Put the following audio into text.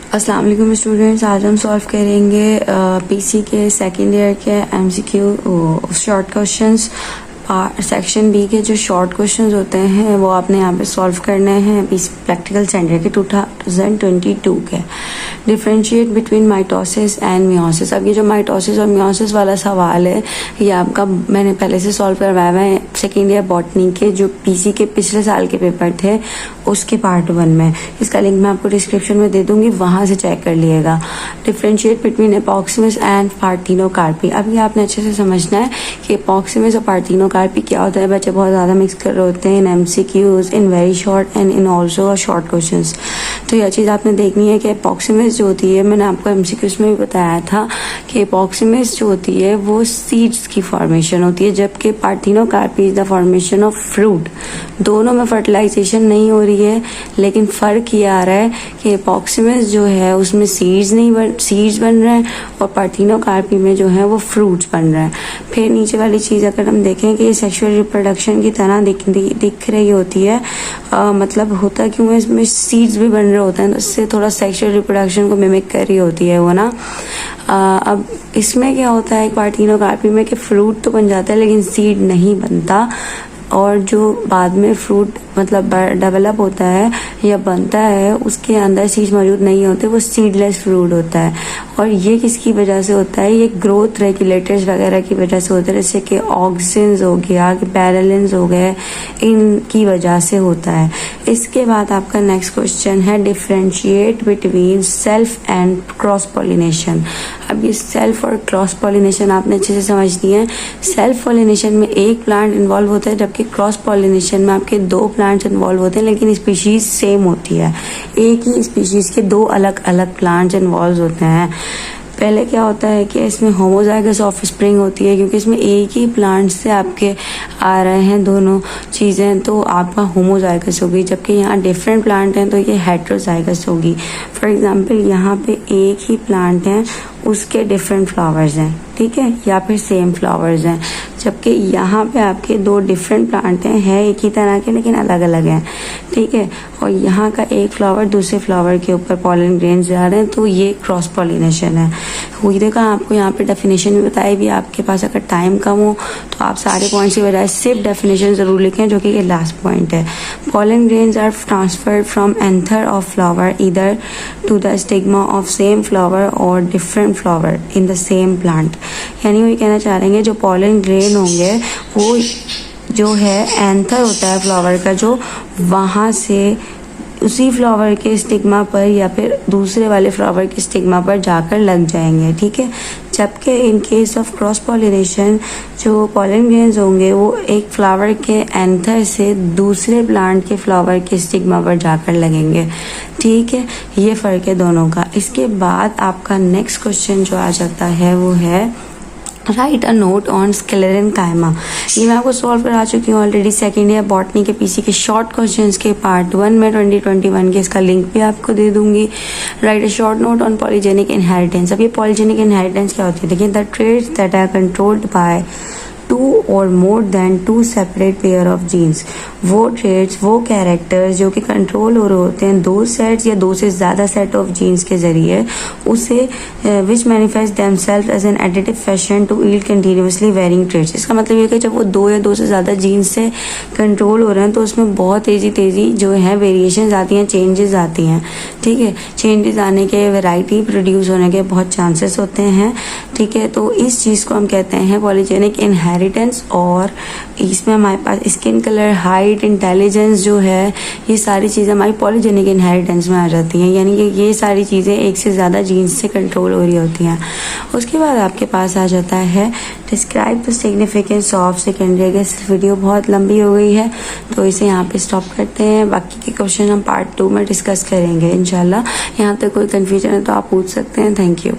अस्सलाम वालेकुम स्टूडेंट्स, आज हम सॉल्व करेंगे पीसी के सेकेंड ईयर के MCQ short questions. Section B के जो शॉर्ट क्वेश्चंस होते हैं वो आपने यहाँ पे सॉल्व करने हैं प्रैक्टिकल सेंटर के 2022 के। Differentiate between mitosis and meiosis. अब ये जो माइटोसिस और मियोसिस वाला सवाल है ये आपका मैंने पहले से सॉल्व करवाया हुआ है सेकेंड ईयर बॉटनी के जो पीसी के पिछले साल के पेपर थे उसके पार्ट 1 में। इसका लिंक मैं आपको डिस्क्रिप्शन में दे दूंगी, वहां से चेक कर लिएगा। डिफरेंशिएट बिटवीन एपॉक्सिमस एंड पार्थिनोकार्पी। अब ये आपने अच्छे से समझना है कि एपॉक्सिमस और पार्थिनोकार्पी क्या होता है। बच्चे बहुत ज्यादा मिक्स कर रहे होते हैं in MCQs, in very short and in also short questions. तो यह चीज आपने देखनी है कि एपॉक्सिमस जो होती है, मैंने आपको एमसीक्यूज में भी बताया था कि एपॉक्सिमस जो होती है वो सीड्स की फॉर्मेशन होती है, जबकि parthenocarpy is the formation of fruit. दोनों में फर्टिलाइजेशन नहीं हो रही है, लेकिन फर्क ये आ रहा है कि एपॉक्सिमस जो है उसमें सीड्स बन रहे हैं और पार्थिनोकार्पी में जो है वो फ्रूट्स बन रहे हैं। फिर नीचे वाली चीज अगर हम देखें कि ये सेक्सुअल रिप्रोडक्शन की तरह दिख रही होती है, मतलब होता क्यों है, इसमें सीड्स भी बन रहे होते हैं तो इससे थोड़ा सेक्सुअल रिप्रोडक्शन को मिमिक कर रही होती है वो ना। अब इसमें क्या होता है पार्थिनोकार्पी में कि फ्रूट तो बन जाता है लेकिन सीड नहीं बनता, और जो बाद में फ्रूट मतलब डेवलप होता है या बनता है उसके अंदर सीड्स मौजूद नहीं होते, वो सीडलेस फ्रूट होता है। और ये किसकी वजह से होता है, ये ग्रोथ रेगुलेटर्स वगैरह की वजह से होता है, जैसे कि ऑक्सिन्स हो गया, पैरेलिन्स हो गए, इनकी वजह से होता है। इसके बाद आपका नेक्स्ट क्वेश्चन है differentiate between self and cross pollination. अब ये सेल्फ और क्रॉस पॉलिनेशन आपने अच्छे से समझनी है। सेल्फ पॉलिनेशन में एक प्लांट इन्वॉल्व होता है, जबकि क्रॉस पॉलिनेशन में आपके 2 प्लांट्स इन्वॉल्व होते हैं लेकिन स्पीशीज सेम होती है। एक ही स्पीशीज के 2 अलग अलग प्लांट्स इन्वॉल्व होते हैं। पहले क्या होता है कि इसमें होमोजाइगस ऑफस्प्रिंग होती है, क्योंकि इसमें एक ही प्लांट से आपके आ रहे हैं दोनों चीज़ें, तो आपका होमोजाइगस होगी। जबकि यहाँ डिफरेंट प्लांट हैं तो ये हेट्रोजाइगस होगी। फॉर एग्जांपल यहाँ पे एक ही प्लांट है, उसके डिफरेंट फ्लावर्स हैं, ठीक है, या फिर सेम फ्लावर्स हैं। जबकि यहाँ पे आपके 2 डिफरेंट प्लांट हैं एक ही तरह के लेकिन अलग अलग हैं, ठीक है। और यहाँ का एक फ्लावर दूसरे फ्लावर के ऊपर पॉलन ग्रेन्स जा रहे हैं, तो ये क्रॉस पॉलिनेशन है। हुई देखा आपको यहाँ पे डेफिनेशन भी बताई भी, आपके पास अगर टाइम कम हो तो आप सारे पॉइंट्स की बजाय सिर्फ डेफिनेशन जरूर लिखें, जो कि ये लास्ट पॉइंट है। Pollen grains are transferred from anther of flower either to the stigma of same flower और different flower in the same plant. यानी वो ये कहना चाह रहे हैं जो पॉलन ग्रेन होंगे वो जो है एंथर होता है फ्लावर का, जो वहाँ से उसी फ्लावर के स्टिग्मा पर या फिर दूसरे वाले फ्लावर के स्टिग्मा पर जाकर लग जाएंगे, ठीक है। जबकि in case of cross pollination जो पॉलन ग्रेन्स होंगे वो एक फ्लावर के एंथर से दूसरे प्लांट के फ्लावर के स्टिग्मा पर जाकर लगेंगे, ठीक है। ये फर्क है दोनों का। इसके बाद आपका नेक्स्ट क्वेश्चन जो आ जाता है वो है right a note on sclerenchyma. ये मैं आपको सॉल्व करा चुकी हूँ ऑलरेडी सेकेंड ईयर बॉटनी के पीसी के शॉर्ट क्वेश्चंस के पार्ट 1 में 2021 के, इसका लिंक भी आपको दे दूंगी। Write a short note on polygenic inheritance. अब ये पॉलीजेनिक इनहेरिटेंस क्या होती है, देखिए the traits that are controlled by 2 or more than 2 separate pair of genes। वो ट्रेड्स, वो कैरेक्टर्स जो कि कंट्रोल हो रहे होते हैं 2 सेट्स या 2 से ज़्यादा सेट ऑफ जीन्स के जरिए, उसे which manifest themselves as an additive fashion to yield continuously varying traits. इसका मतलब ये कि जब वो 2 या 2 से ज़्यादा जीन्स से कंट्रोल हो रहे हैं तो उसमें बहुत तेज़ी जो है वेरिएशन आती हैं, चेंजेस आती हैं, ठीक है। चेंजेस आने के, वेराइटी प्रोड्यूस होने के बहुत चांसेस होते हैं, ठीक है। तो इस चीज़ को हम कहते हैं पॉलीजेनिक इनहेरिटेंस। और इसमें हमारे पास स्किन कलर, हाइट, इंटेलिजेंस जो है, ये सारी चीज़ें हमारी पॉलीजेनिक इनहेरिटेंस में आ जाती हैं, यानी कि ये सारी चीज़ें एक से ज़्यादा जीन्स से कंट्रोल हो रही होती हैं। उसके बाद आपके पास आ जाता है describe the significance of secondary gas. Video बहुत लंबी हो गई है तो इसे यहाँ पे स्टॉप करते हैं। बाकी के क्वेश्चन हम पार्ट 2 में डिस्कस करेंगे इंशाल्लाह। यहाँ तक कोई कन्फ्यूजन है तो आप पूछ सकते हैं। Thank you.